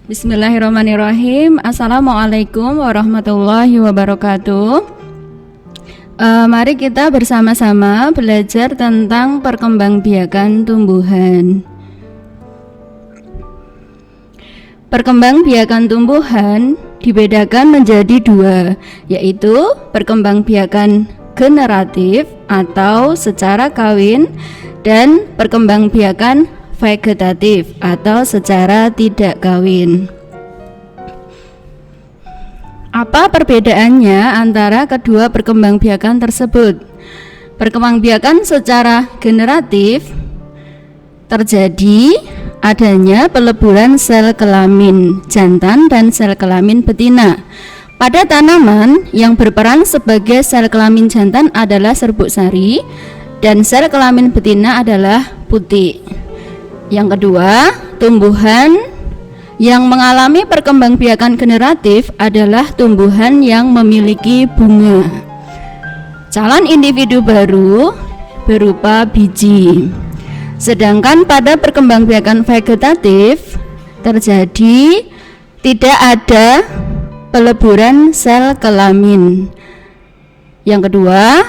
Bismillahirrahmanirrahim. Assalamualaikum warahmatullahi wabarakatuh. Mari kita bersama-sama belajar tentang perkembangbiakan tumbuhan. Perkembangbiakan tumbuhan dibedakan menjadi dua, yaitu perkembangbiakan generatif atau secara kawin dan perkembangbiakan vegetatif atau secara tidak kawin. Apa perbedaannya antara kedua perkembangbiakan tersebut? Perkembangbiakan secara generatif terjadi adanya peleburan sel kelamin jantan dan sel kelamin betina. Pada tanaman yang berperan sebagai sel kelamin jantan adalah serbuk sari dan sel kelamin betina adalah putik. Yang kedua, tumbuhan yang mengalami perkembangbiakan generatif adalah tumbuhan yang memiliki bunga. Calon individu baru berupa biji. Sedangkan pada perkembangbiakan vegetatif terjadi tidak ada peleburan sel kelamin. Yang kedua,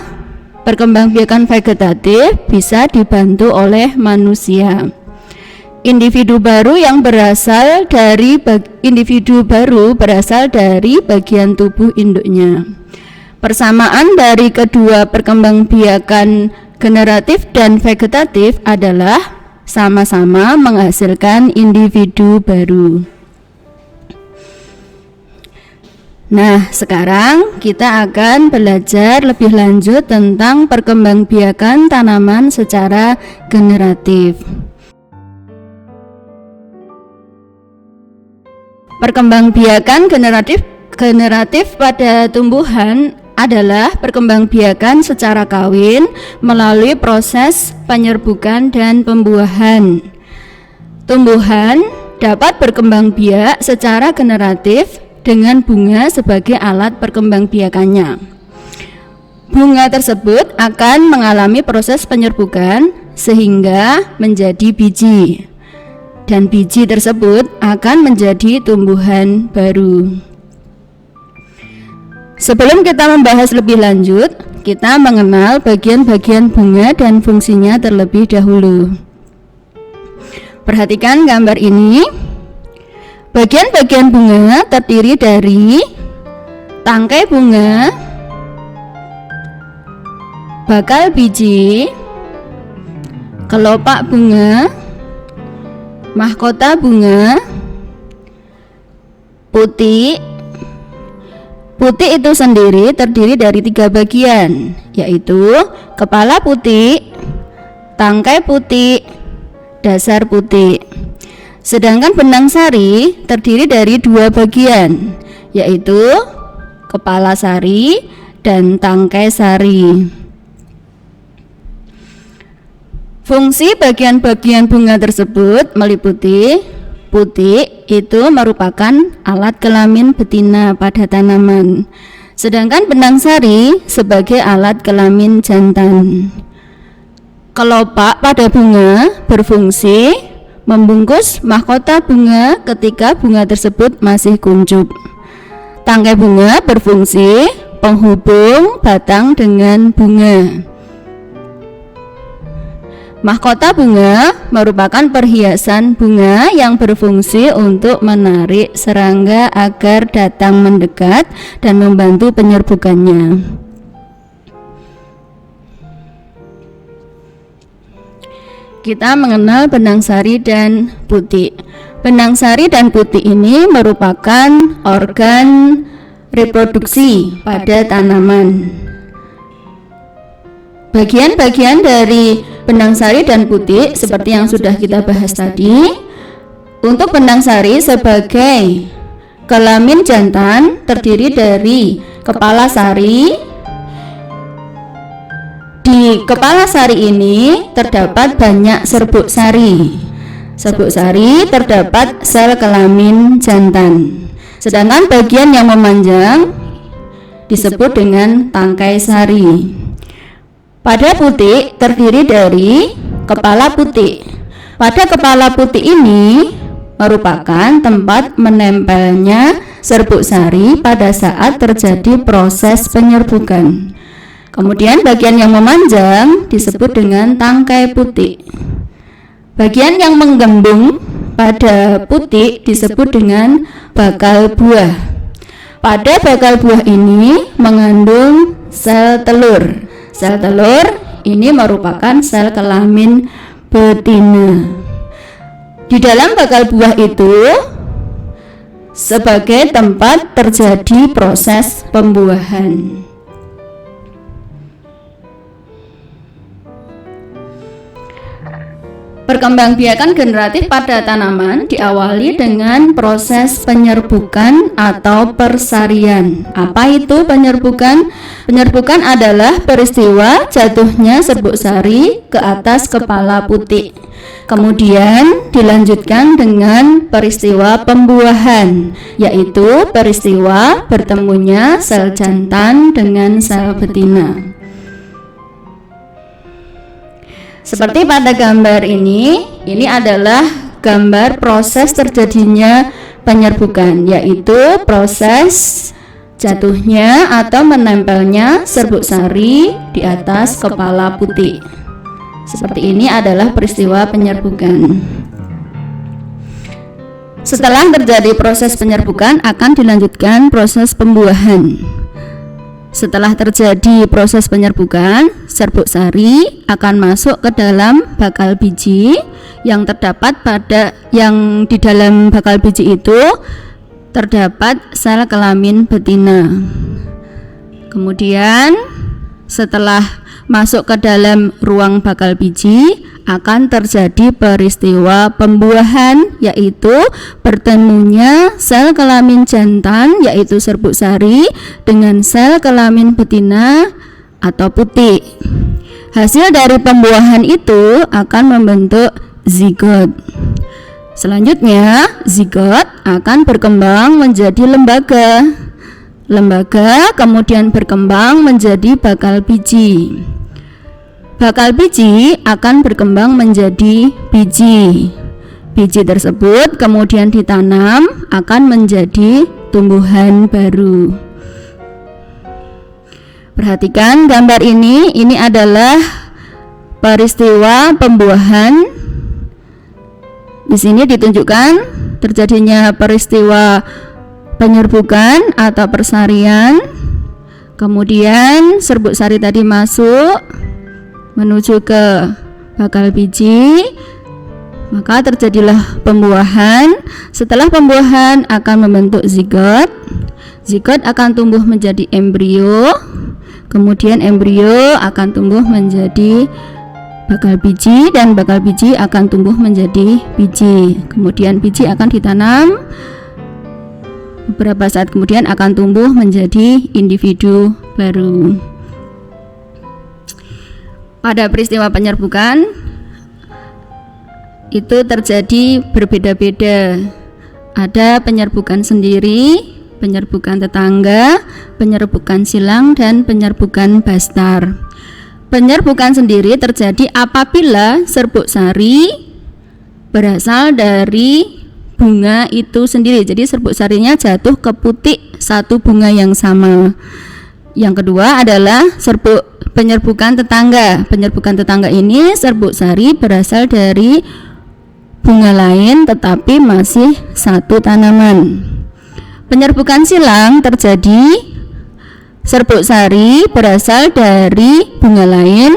perkembangbiakan vegetatif bisa dibantu oleh manusia. Individu baru berasal dari bagian tubuh induknya. Persamaan dari kedua perkembangbiakan generatif dan vegetatif adalah sama-sama menghasilkan individu baru. Nah, sekarang kita akan belajar lebih lanjut tentang perkembangbiakan tanaman secara generatif. Perkembangbiakan generatif pada tumbuhan adalah perkembangbiakan secara kawin melalui proses penyerbukan dan pembuahan. Tumbuhan dapat berkembang biak secara generatif dengan bunga sebagai alat perkembangbiakannya. Bunga tersebut akan mengalami proses penyerbukan sehingga menjadi biji. Dan biji tersebut akan menjadi tumbuhan baru. Sebelum kita membahas lebih lanjut, kita mengenal bagian-bagian bunga dan fungsinya terlebih dahulu. Perhatikan gambar ini. Bagian-bagian bunga terdiri dari tangkai bunga, bakal biji, kelopak bunga, mahkota bunga, putik. Putik itu sendiri terdiri dari 3 bagian, yaitu kepala putik, tangkai putik, dasar putik. Sedangkan benang sari terdiri dari 2 bagian, yaitu kepala sari dan tangkai sari. Fungsi bagian-bagian bunga tersebut meliputi putik itu merupakan alat kelamin betina pada tanaman, sedangkan benang sari sebagai alat kelamin jantan. Kelopak pada bunga berfungsi membungkus mahkota bunga ketika bunga tersebut masih kuncup. Tangkai bunga berfungsi penghubung batang dengan bunga. Mahkota bunga merupakan perhiasan bunga yang berfungsi untuk menarik serangga agar datang mendekat dan membantu penyerbukannya. Kita mengenal benang sari dan putik. Benang sari dan putik ini merupakan organ reproduksi pada tanaman. Bagian-bagian dari benang sari dan putik seperti yang sudah kita bahas tadi. Untuk benang sari sebagai kelamin jantan terdiri dari kepala sari. Di kepala sari ini terdapat banyak serbuk sari. Serbuk sari terdapat sel kelamin jantan. Sedangkan bagian yang memanjang disebut dengan tangkai sari. Pada putik terdiri dari kepala putik. Pada kepala putik ini merupakan tempat menempelnya serbuk sari pada saat terjadi proses penyerbukan. Kemudian bagian yang memanjang disebut dengan tangkai putik. Bagian yang menggembung pada putik disebut dengan bakal buah. Pada bakal buah ini mengandung sel telur. Sel telur ini merupakan sel kelamin betina. Di dalam bakal buah itu sebagai tempat terjadi proses pembuahan. Perkembangbiakan generatif pada tanaman diawali dengan proses penyerbukan atau persarian. Apa itu penyerbukan? Penyerbukan adalah peristiwa jatuhnya serbuk sari ke atas kepala putik. Kemudian dilanjutkan dengan peristiwa pembuahan, yaitu peristiwa bertemunya sel jantan dengan sel betina. Seperti pada gambar ini adalah gambar proses terjadinya penyerbukan, yaitu proses jatuhnya atau menempelnya serbuk sari di atas kepala putik. Seperti ini adalah peristiwa penyerbukan. Setelah terjadi proses penyerbukan akan dilanjutkan proses pembuahan. Setelah terjadi proses penyerbukan, serbuk sari akan masuk ke dalam bakal biji yang di dalam bakal biji itu terdapat sel kelamin betina. Kemudian setelah masuk ke dalam ruang bakal biji akan terjadi peristiwa pembuahan, yaitu bertemunya sel kelamin jantan yaitu serbuk sari dengan sel kelamin betina atau putik. Hasil dari pembuahan itu akan membentuk zigot. Selanjutnya zigot akan berkembang menjadi lembaga. Lembaga kemudian berkembang menjadi bakal biji. Bakal biji akan berkembang menjadi biji. Biji tersebut kemudian ditanam akan menjadi tumbuhan baru. Perhatikan gambar ini adalah peristiwa pembuahan. Di sini ditunjukkan terjadinya peristiwa penyerbukan atau persarian. Kemudian serbuk sari tadi masuk menuju ke bakal biji, maka terjadilah pembuahan. Setelah pembuahan akan membentuk zigot. Zigot akan tumbuh menjadi embrio. Kemudian embrio akan tumbuh menjadi bakal biji dan bakal biji akan tumbuh menjadi biji. Kemudian biji akan ditanam. Beberapa saat kemudian akan tumbuh menjadi individu baru. Pada peristiwa penyerbukan itu terjadi berbeda-beda. Ada penyerbukan sendiri, penyerbukan tetangga, penyerbukan silang, dan penyerbukan bastar. Penyerbukan sendiri terjadi apabila serbuk sari berasal dari bunga itu sendiri. Jadi serbuk sarinya jatuh ke putik satu bunga yang sama. Yang kedua adalah penyerbukan tetangga. Penyerbukan tetangga ini serbuk sari berasal dari bunga lain tetapi masih satu tanaman. Penyerbukan silang terjadi serbuk sari berasal dari bunga lain,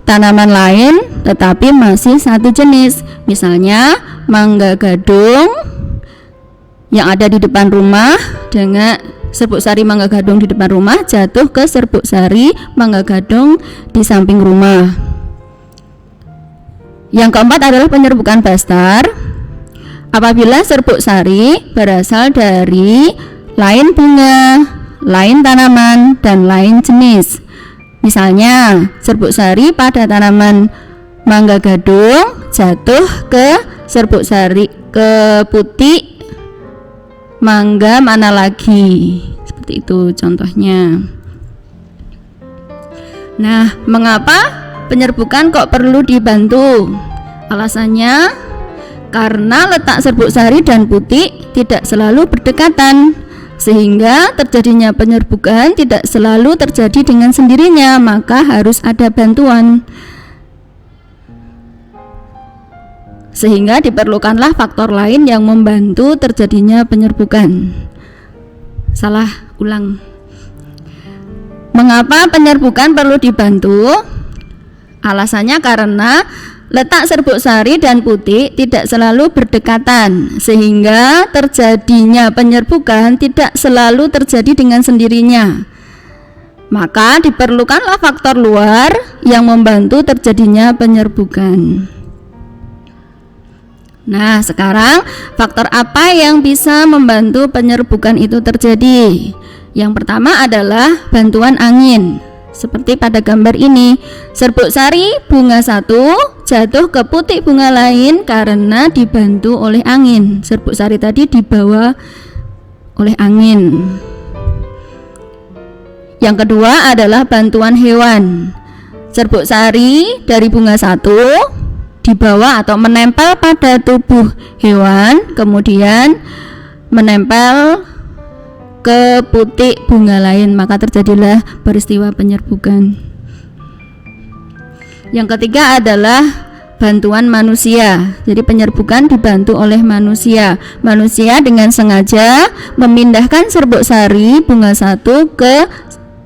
tanaman lain tetapi masih satu jenis. Misalnya mangga gadung yang ada di depan rumah dengan serbuk sari mangga gadung di depan rumah jatuh ke serbuk sari mangga gadung di samping rumah. Yang keempat adalah penyerbukan bastar. Apabila serbuk sari berasal dari lain bunga, lain tanaman, dan lain jenis. Misalnya serbuk sari pada tanaman mangga gadung jatuh ke serbuk sari ke putik mangga mana lagi, seperti itu contohnya. Nah, mengapa penyerbukan kok perlu dibantu? Alasannya karena letak serbuk sari dan putik tidak selalu berdekatan, sehingga terjadinya penyerbukan tidak selalu terjadi dengan sendirinya, maka harus ada bantuan. Sehingga diperlukanlah faktor lain yang membantu terjadinya penyerbukan. Salah ulang. Mengapa penyerbukan perlu dibantu? Alasannya karena letak serbuk sari dan putik tidak selalu berdekatan, sehingga terjadinya penyerbukan tidak selalu terjadi dengan sendirinya. Maka diperlukanlah faktor luar yang membantu terjadinya penyerbukan. Nah, sekarang faktor apa yang bisa membantu penyerbukan itu terjadi? Yang pertama adalah bantuan angin. Seperti pada gambar ini, serbuk sari bunga satu jatuh ke putik bunga lain karena dibantu oleh angin. Serbuk sari tadi dibawa oleh angin. Yang kedua adalah bantuan hewan. Serbuk sari dari bunga satu dibawa atau menempel pada tubuh hewan, kemudian menempel ke putik bunga lain, maka terjadilah peristiwa penyerbukan. Yang ketiga adalah bantuan manusia. Jadi penyerbukan dibantu oleh manusia. Manusia dengan sengaja memindahkan serbuk sari bunga satu ke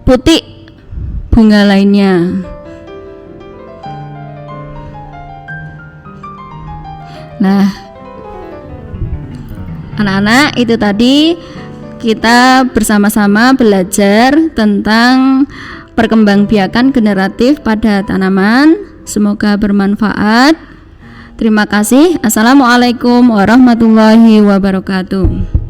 putik bunga lainnya. Nah, anak-anak, itu tadi kita bersama-sama belajar tentang perkembangbiakan generatif pada tanaman. Semoga bermanfaat. Terima kasih. Assalamualaikum warahmatullahi wabarakatuh.